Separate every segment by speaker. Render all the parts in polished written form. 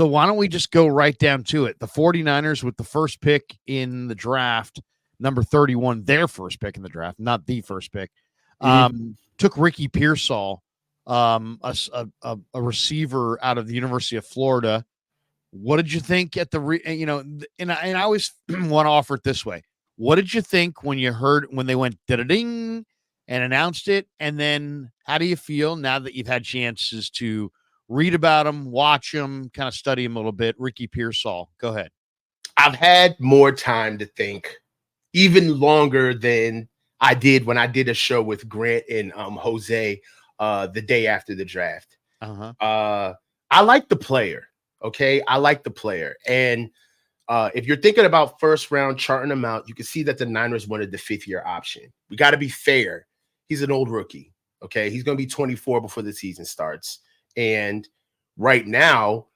Speaker 1: So why don't we just go right down to it? The 49ers with the first pick in the draft, number 31, their first pick in the draft, not the first pick, took Ricky Pearsall, a receiver out of the University of Florida. What did you think at the and I always want to offer it this way. What did you think when you heard when they went da-da-ding and announced it? And then how do you feel now that you've had chances to read about him, watch him, kind of study him a little bit? Ricky Pearsall, go ahead.
Speaker 2: I've had more time to think, even longer than I did when I did a show with Grant and Jose the day after the draft. I like the player. Okay, I like the player. And if you're thinking about first round, charting him out, you can see that the Niners wanted the 5th-year option. We got to be fair. He's an old rookie. Okay, he's going to be 24 before the season starts. And right now,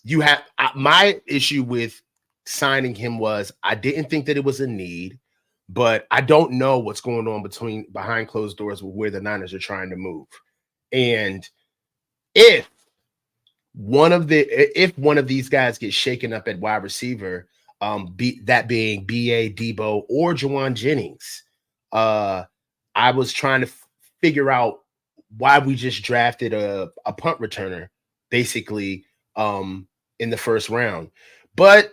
Speaker 2: you have my issue with signing him was I didn't think that it was a need, but I don't know what's going on behind closed doors with where the Niners are trying to move. And if one of these guys gets shaken up at wide receiver, that being B.A. Debo or Juwan Jennings, I was trying to figure out why we just drafted a punt returner, basically, in the first round. But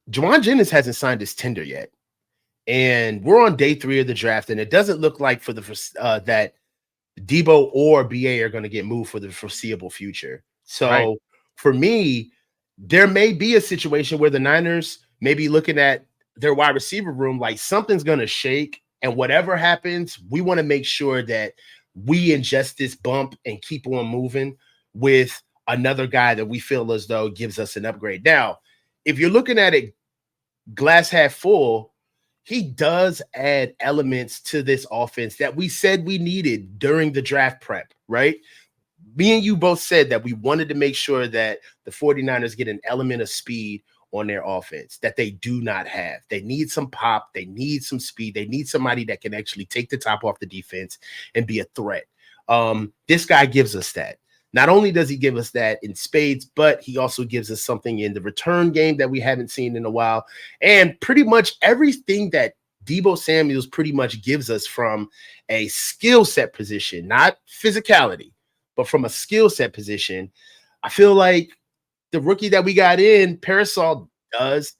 Speaker 2: Juwan Jennings hasn't signed his tender yet. And we're on day 3 of the draft, and it doesn't look like for that Debo or BA are going to get moved for the foreseeable future. So for me, there may be a situation where the Niners may be looking at their wide receiver room like something's going to shake, and whatever happens, we want to make sure that we ingest this bump and keep on moving with another guy that we feel as though gives us an upgrade. Now, if you're looking at it glass half full, he does add elements to this offense that we said we needed during the draft prep, right? Me and you both said that we wanted to make sure that the 49ers get an element of speed on their offense that they do not have. They need some pop. They need some speed. They need somebody that can actually take the top off the defense and be a threat. This guy gives us that. Not only does he give us that in spades, but he also gives us something in the return game that we haven't seen in a while. And pretty much everything that Deebo Samuels pretty much gives us from a skill set position, not physicality, but from a skill set position, I feel like the rookie that we got in, Pearsall does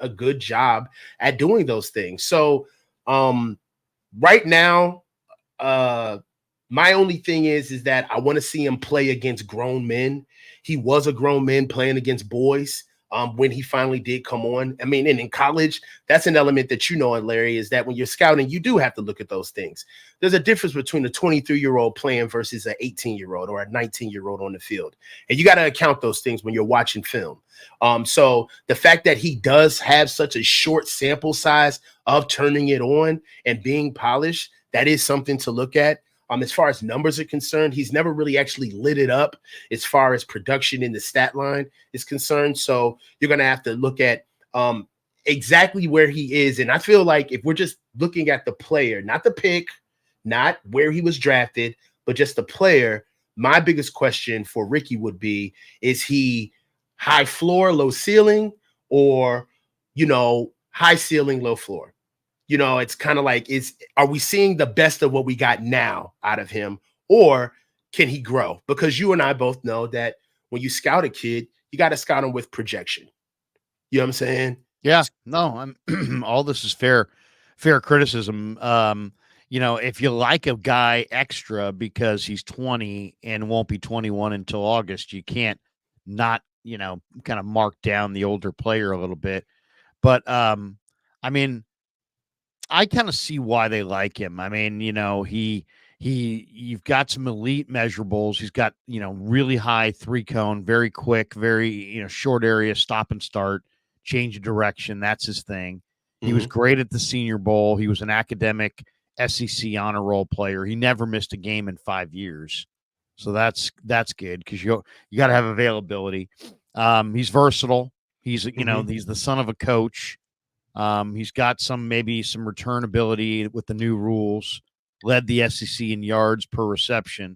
Speaker 2: a good job at doing those things. So right now, my only thing is that I want to see him play against grown men. He was a grown man playing against boys when he finally did come on. I mean, and in college, that's an element that you know, Larry, is that when you're scouting, you do have to look at those things. There's a difference between a 23-year-old playing versus an 18-year-old or a 19-year-old on the field. And you got to account those things when you're watching film. So the fact that he does have such a short sample size of turning it on and being polished, that is something to look at. As far as numbers are concerned, he's never really actually lit it up as far as production in the stat line is concerned. So you're going to have to look at exactly where he is. And I feel like if we're just looking at the player, not the pick, not where he was drafted, but just the player, my biggest question for Ricky would be, is he high floor, low ceiling, or, high ceiling, low floor? It's kind of like, are we seeing the best of what we got now out of him, or can he grow? Because you and I both know that when you scout a kid, you got to scout him with projection. You know what I'm saying?
Speaker 1: Yeah, no, all this is fair criticism. If you like a guy extra because he's 20 and won't be 21 until August, you can't not, kind of mark down the older player a little bit. But, I kind of see why they like him. I mean, you've got some elite measurables. He's got, really high 3-cone, very quick, very, short area, stop and start, change of direction. That's his thing. He was great at the Senior Bowl. He was an academic SEC honor roll player. He never missed a game in 5 years. So that's good because you got to have availability. He's versatile. He's, he's the son of a coach. He's got maybe some return ability with the new rules, led the SEC in yards per reception.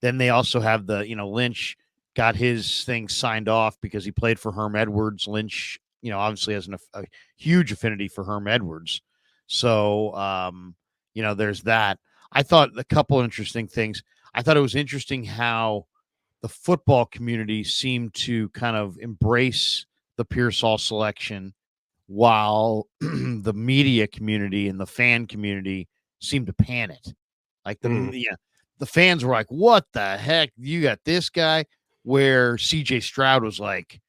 Speaker 1: Then they also have the, Lynch got his thing signed off because he played for Herm Edwards. Lynch, obviously has a huge affinity for Herm Edwards. So, there's that. I thought a couple interesting things. I thought it was interesting how the football community seemed to kind of embrace the Pearsall selection, while the media community and the fan community seemed to pan it. Like the fans were like, "What the heck? You got this guy?" Where CJ Stroud was like,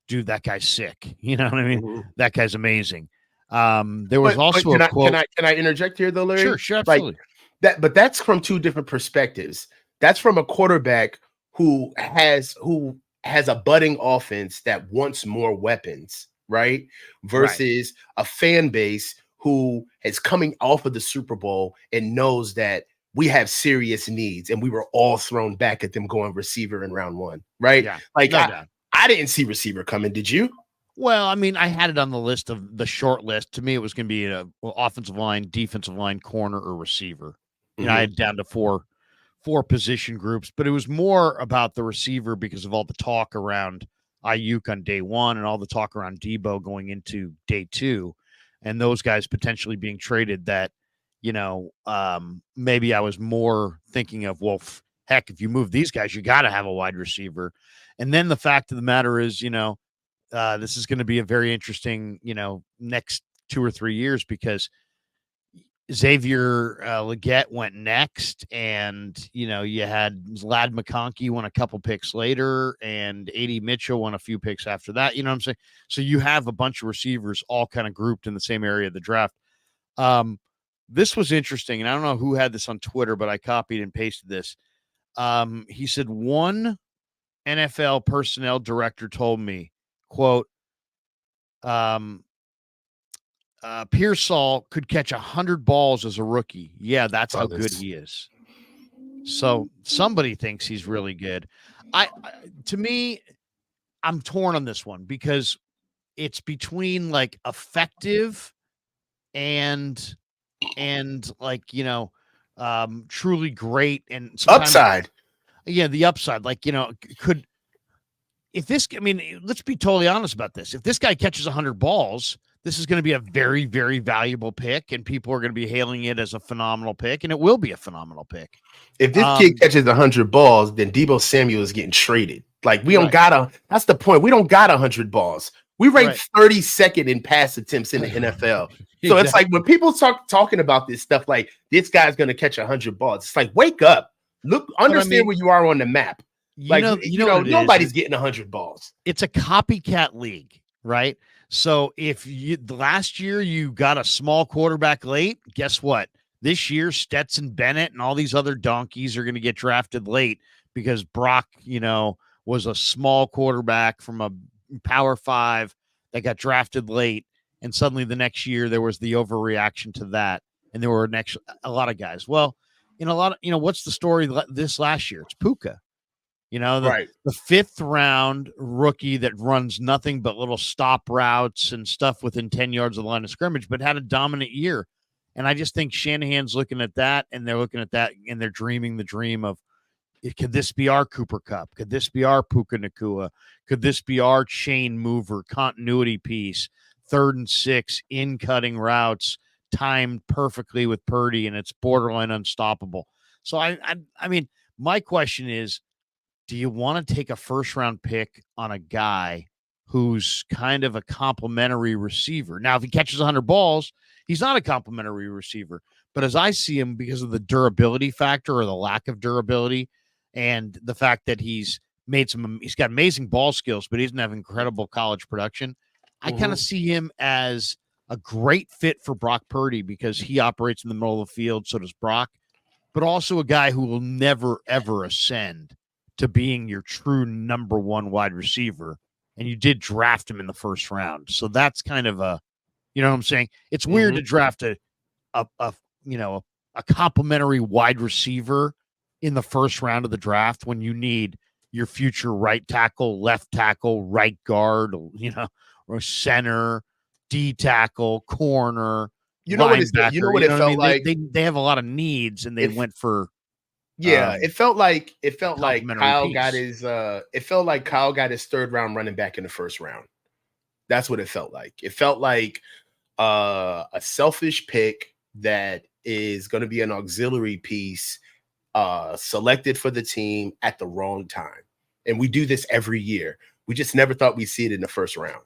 Speaker 1: "Dude, that guy's sick." You know what I mean? That guy's amazing. There was also a quote.
Speaker 2: Can I interject here though, Larry?
Speaker 1: Sure, absolutely.
Speaker 2: Like but that's from two different perspectives. That's from a quarterback who has a budding offense that wants more weapons, right? Versus a fan base who is coming off of the Super Bowl and knows that we have serious needs, and we were all thrown back at them going receiver in round one, right?
Speaker 1: Yeah,
Speaker 2: like I didn't see receiver coming. Did you?
Speaker 1: Well, I mean, I had it on the list of the short list. To me, it was going to be a offensive line, defensive line, corner, or receiver. I had down to four position groups, but it was more about the receiver because of all the talk around Ayuk on day one and all the talk around Debo going into day two, and those guys potentially being traded. That maybe I was more thinking of, well, heck, if you move these guys, you got to have a wide receiver. And then the fact of the matter is, this is going to be a very interesting, next 2 or 3 years, because Xavier Legette went next, and you had Ladd McConkey went a couple picks later, and A.D. Mitchell went a few picks after that. You know what I'm saying? So you have a bunch of receivers all kind of grouped in the same area of the draft. This was interesting, and I don't know who had this on Twitter, but I copied and pasted this. He said, one NFL personnel director told me, quote, Pearsall could catch 100 balls as a rookie. Yeah, that's how good he is. So somebody thinks he's really good. To me, I'm torn on this one because it's between like effective and like, truly great, and
Speaker 2: upside.
Speaker 1: Yeah, the upside. Like, could, if this, I mean, let's be totally honest about this. If this guy catches 100 balls, this is going to be a very, very valuable pick, and people are going to be hailing it as a phenomenal pick, and it will be a phenomenal pick.
Speaker 2: If this kid catches 100 balls, then Debo Samuel is getting traded. Like, we don't that's the point. We don't got 100 balls. We ranked 32nd in pass attempts in the NFL. So it's like when people talking about this stuff, like this guy's going to catch 100 balls, it's like, wake up, look, understand where you are on the map. Like, nobody's getting 100 balls.
Speaker 1: It's a copycat league, right? So if last year you got a small quarterback late, guess what? This year, Stetson Bennett and all these other donkeys are going to get drafted late because Brock, was a small quarterback from a Power 5 that got drafted late. And suddenly the next year there was the overreaction to that. And there were a lot of guys. Well, what's the story this last year? It's Puka. The 5th round rookie that runs nothing but little stop routes and stuff within 10 yards of the line of scrimmage, but had a dominant year. And I just think Shanahan's looking at that, and they're looking at that, and they're dreaming the dream of, could this be our Cooper Kupp? Could this be our Puka Nacua? Could this be our chain mover, continuity piece, 3rd and 6, in-cutting routes, timed perfectly with Purdy, and it's borderline unstoppable. So, I mean, my question is, do you want to take a first-round pick on a guy who's kind of a complimentary receiver? Now, if he catches 100 balls, he's not a complimentary receiver. But as I see him, because of the durability factor or the lack of durability, and the fact that he's got amazing ball skills, but he doesn't have incredible college production, I kind of see him as a great fit for Brock Purdy because he operates in the middle of the field. So does Brock, but also a guy who will never, ever ascend to being your true number one wide receiver. And you did draft him in the first round. So that's kind of you know what I'm saying? It's weird to draft a complimentary wide receiver in the first round of the draft when you need your future right tackle, left tackle, right guard, or center, D tackle, corner.
Speaker 2: You know what it felt like?
Speaker 1: They have a lot of needs, and they went for
Speaker 2: Yeah, it felt like
Speaker 1: complementary
Speaker 2: Kyle got
Speaker 1: piece.
Speaker 2: his third round running back in the first round. That's what it felt like. It felt like a selfish pick that is going to be an auxiliary piece selected for the team at the wrong time. And we do this every year. We just never thought we'd see it in the first round.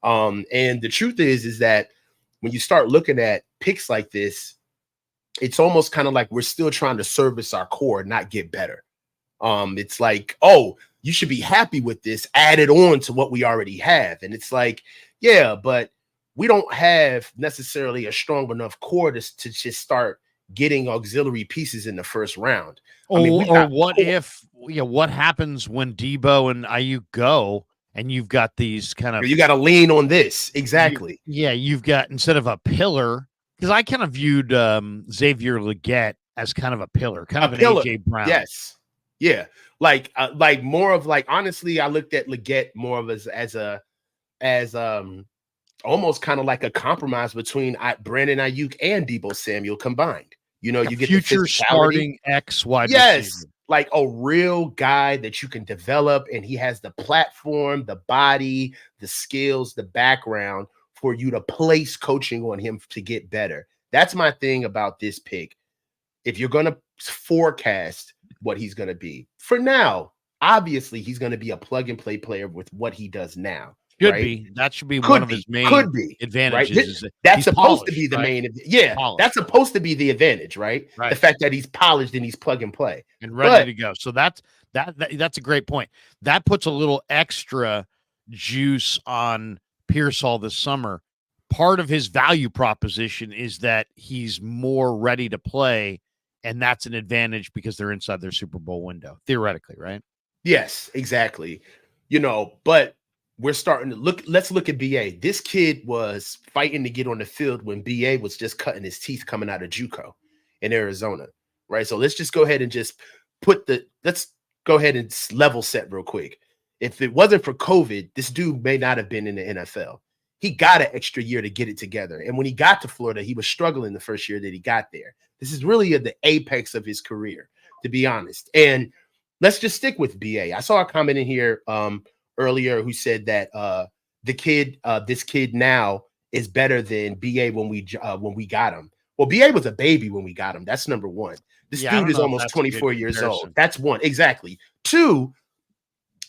Speaker 2: And the truth is that when you start looking at picks like this, it's almost kind of like we're still trying to service our core, not get better. It's like, oh, you should be happy with this, add it on to what we already have. And it's like, yeah, but we don't have necessarily a strong enough core to just start getting auxiliary pieces in the first round.
Speaker 1: What happens when Debo and Ayuk go and you've got these kind of,
Speaker 2: you got to lean on this. Exactly.
Speaker 1: You've got, instead of a pillar, because I kind of viewed Xavier Legette as kind of a pillar, kind of an
Speaker 2: pillar.
Speaker 1: AJ Brown.
Speaker 2: Yes. Yeah. Like more of like, honestly, I looked at Legette more of as almost kind of like a compromise between Brandon Ayuk and Debo Samuel combined. You know, you get
Speaker 1: future
Speaker 2: the
Speaker 1: starting X wide receiver.
Speaker 2: Like a real guy that you can develop, and he has the platform, the body, the skills, the background for you to place coaching on him to get better. That's my thing about this pick. If you're going to forecast what he's going to be, for now, obviously he's going to be a plug and play player with what he does now.
Speaker 1: That should be one of his main advantages.
Speaker 2: Right? That's supposed to be the main. Yeah, that's supposed to be the advantage, right? The fact that he's polished and he's plug and play
Speaker 1: and ready to go. So that's a great point. That puts a little extra juice on Pearsall this summer. Part of his value proposition is that he's more ready to play, and that's an advantage because they're inside their Super Bowl window, theoretically, right?
Speaker 2: Yes, exactly. You know, but we're starting to look. Let's look at BA. This kid was fighting to get on the field when BA was just cutting his teeth coming out of JUCO in Arizona, right? So let's just go ahead and let's go ahead and level set real quick. If it wasn't for COVID, this dude may not have been in the NFL. He got an extra year to get it together. And when he got to Florida, he was struggling the first year that he got there. This is really at the apex of his career, to be honest. And let's just stick with BA. I saw a comment in here earlier who said that this kid now is better than BA when we got him. Well, BA was a baby when we got him. That's number one. This dude is almost 24 years old. That's one. Exactly. Two,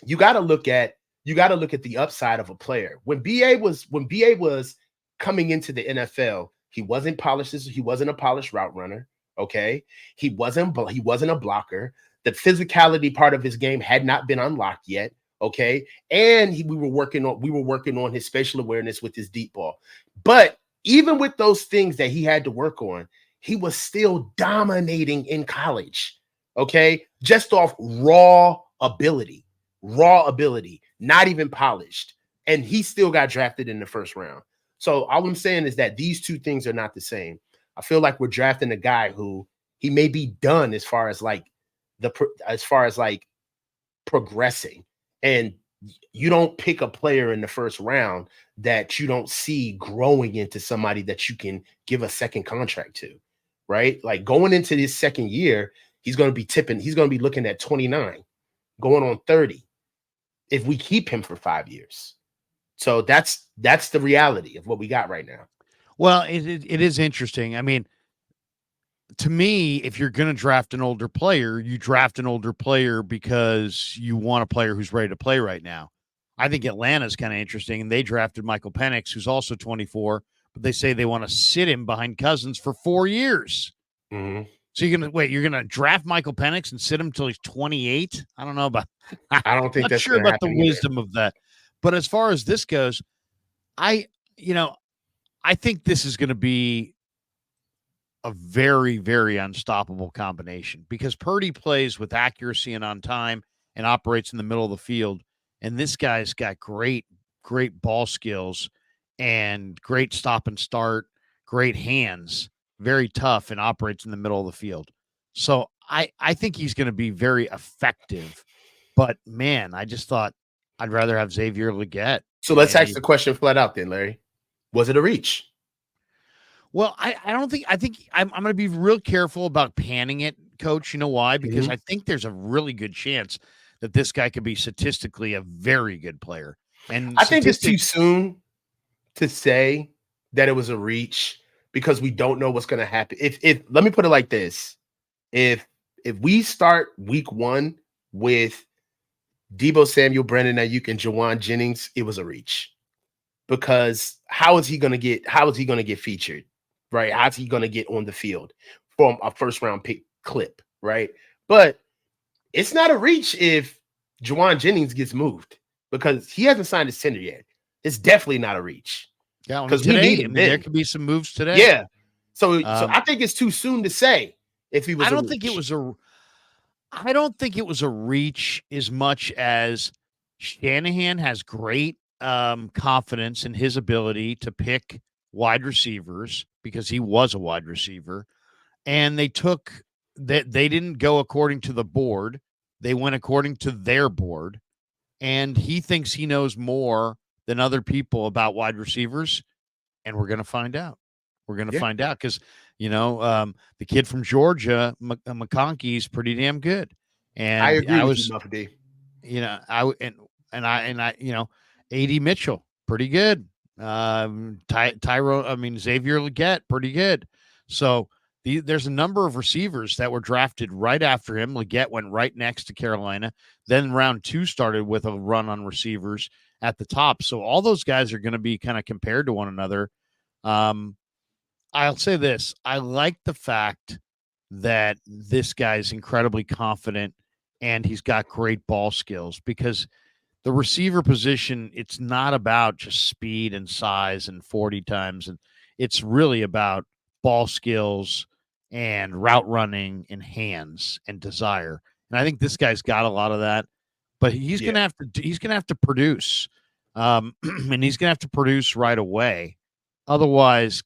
Speaker 2: you got to look at the upside of a player. When BA was coming into the NFL, he wasn't polished. He wasn't a polished route runner. Okay. He wasn't a blocker. The physicality part of his game had not been unlocked yet. Okay. And we were working on his spatial awareness with his deep ball. But even with those things that he had to work on, he was still dominating in college. Okay. Just off raw ability, not even polished. And he still got drafted in the first round. So all I'm saying is that these two things are not the same. I feel like we're drafting a guy who he may be done as far as progressing. And you don't pick a player in the first round that you don't see growing into somebody that you can give a second contract to, right? Like going into his second year, he's going to be looking at 29, going on 30 if we keep him for 5 years. So that's the reality of what we got right now.
Speaker 1: Well, it is interesting. I mean, to me, if you're going to draft an older player, you draft an older player because you want a player who's ready to play right now. I think Atlanta's kind of interesting, and they drafted Michael Penix, who's also 24, but they say they want to sit him behind Cousins for 4 years.
Speaker 2: Mm-hmm.
Speaker 1: So you're going to draft Michael Penix and sit him until he's 28? I don't know about
Speaker 2: I don't think that's
Speaker 1: sure about the wisdom of that. But as far as this goes, I think this is going to be a very, very unstoppable combination because Purdy plays with accuracy and on time and operates in the middle of the field. And this guy's got great ball skills and great stop and start, great hands, very tough, and operates in the middle of the field. So I think he's going to be very effective. But, man, I just thought I'd rather have Xavier Legette.
Speaker 2: So let's ask the question flat out then, Larry. Was it a reach?
Speaker 1: Well, I think I'm going to be real careful about panning it Coach. You know why? Because
Speaker 2: Mhm.
Speaker 1: I think there's a really good chance that this guy could be statistically a very good player. And
Speaker 2: I think it's too
Speaker 1: statistics,
Speaker 2: soon to say that it was a reach because we don't know what's going to happen. If let me put it like this: if we start week 1 with Debo Samuel, Brandon Ayuk, and Jawan Jennings, it was a reach because how is he going to get featured, right? How's he going to get on the field from a first round pick clip, right? But it's not a reach if Jawan Jennings gets moved because he hasn't signed his tender yet. It's definitely not a reach
Speaker 1: yeah, I mean,
Speaker 2: because we need
Speaker 1: today, I
Speaker 2: him
Speaker 1: mean, there
Speaker 2: then.
Speaker 1: could be some moves today.
Speaker 2: Yeah. So
Speaker 1: Um,
Speaker 2: I think it's too soon to say if he
Speaker 1: I
Speaker 2: was a
Speaker 1: don't think it
Speaker 2: reach.
Speaker 1: was a I don't think it was a reach as much as Shanahan has great confidence in his ability to pick wide receivers because he was a wide receiver, and they didn't go according to the board; they went according to their board, and he thinks he knows more than other people about wide receivers, and we're going to find out. We're going to
Speaker 2: Yeah,
Speaker 1: find out because the kid from Georgia, McConkey's pretty damn good,
Speaker 2: I
Speaker 1: and
Speaker 2: agree
Speaker 1: I
Speaker 2: with you,
Speaker 1: was,
Speaker 2: Muffy D.
Speaker 1: and I, AD Mitchell, pretty good. Xavier Legette, pretty good. So there's a number of receivers that were drafted right after him. Legette went right next to Carolina. Then round 2 started with a run on receivers at the top. So all those guys are going to be kind of compared to one another. Um, I'll say this: I like the fact that this guy's incredibly confident and he's got great ball skills because the receiver position, it's not about just speed and size and 40 times. And it's really about ball skills and route running and hands and desire. And I think this guy's got a lot of that, but
Speaker 2: Yeah,
Speaker 1: he's going to have to produce. And he's going to have to produce right away. Otherwise,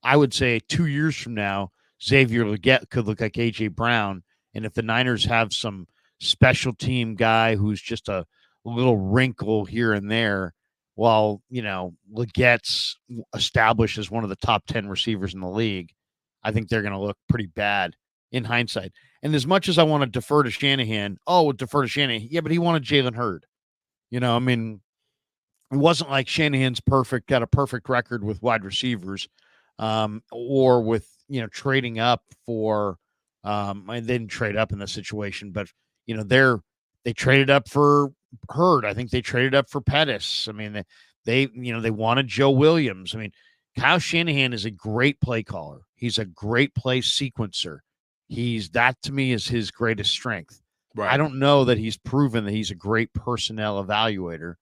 Speaker 1: I would say 2 years from now, Xavier Legette could look like AJ Brown. And if the Niners have some special team guy who's just a little wrinkle here and there, while Legette's established as one of the top 10 receivers in the league, I think they're going to look pretty bad in hindsight. And as much as I want to defer to Shanahan, yeah, but he wanted Jalen Hurd. I mean, it wasn't like Shanahan's got a perfect record with wide receivers, or with trading up for. I didn't trade up in this situation, but they traded up for Hurd. I think they traded up for Pettis. I mean, they wanted Joe Williams. I mean, Kyle Shanahan is a great play caller. He's a great play sequencer. That to me is his greatest strength. I
Speaker 2: right.
Speaker 1: don't know that he's proven that he's a great personnel evaluator,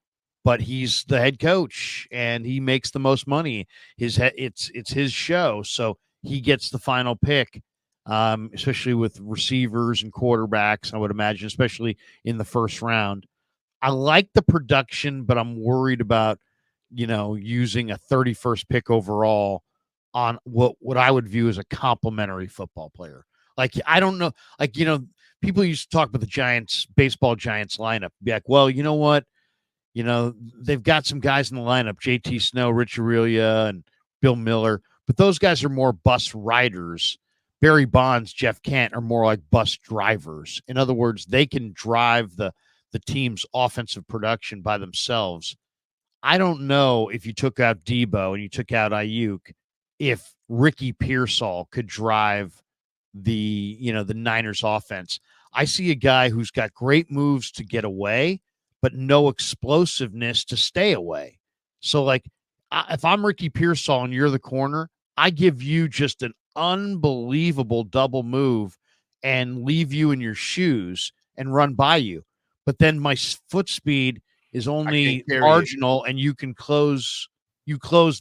Speaker 1: but he's the head coach and he makes the most money. It's his show, so he gets the final pick, especially with receivers and quarterbacks. I would imagine, especially in the first round. I like the production, but I'm worried about using a 31st pick overall on what I would view as a complimentary football player. Like I don't know, like people used to talk about the baseball Giants lineup. Be like, well, you know what? They've got some guys in the lineup, JT Snow, Rich Aurelia, and Bill Miller, but those guys are more bus riders. Barry Bonds, Jeff Kent are more like bus drivers. In other words, they can drive the team's offensive production by themselves. I don't know if you took out Debo and you took out Ayuk, if Ricky Pearsall could drive the Niners offense. I see a guy who's got great moves to get away, but no explosiveness to stay away. So, like, if I'm Ricky Pearsall and you're the corner, I give you just an unbelievable double move and leave you in your shoes and run by you. But then my foot speed is
Speaker 2: I can't
Speaker 1: only
Speaker 2: carry it.
Speaker 1: marginal, and you close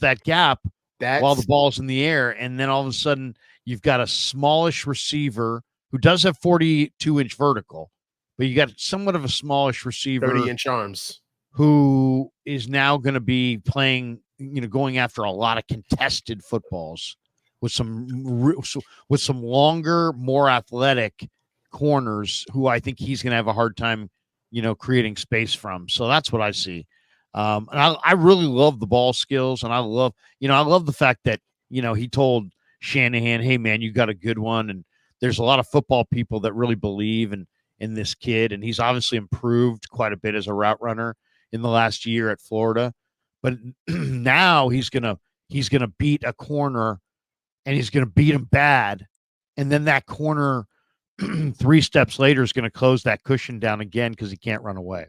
Speaker 1: that gap while the
Speaker 2: That's
Speaker 1: ball's in the air, and then all of a sudden you've got a smallish receiver who does have 42-inch vertical, but you got somewhat of a smallish receiver
Speaker 2: 30-inch arms.
Speaker 1: who is now going to be playing, going after a lot of contested footballs with some longer, more athletic corners who I think he's going to have a hard time, creating space from. So that's what I see. And I really love the ball skills, and I love the fact that he told Shanahan, "Hey man, you got a good one," and there's a lot of football people that really believe in this kid, and he's obviously improved quite a bit as a route runner in the last year at Florida. But now he's gonna beat a corner, and he's gonna beat him bad, and then that corner 3 steps later is going to close that cushion down again because he can't run away.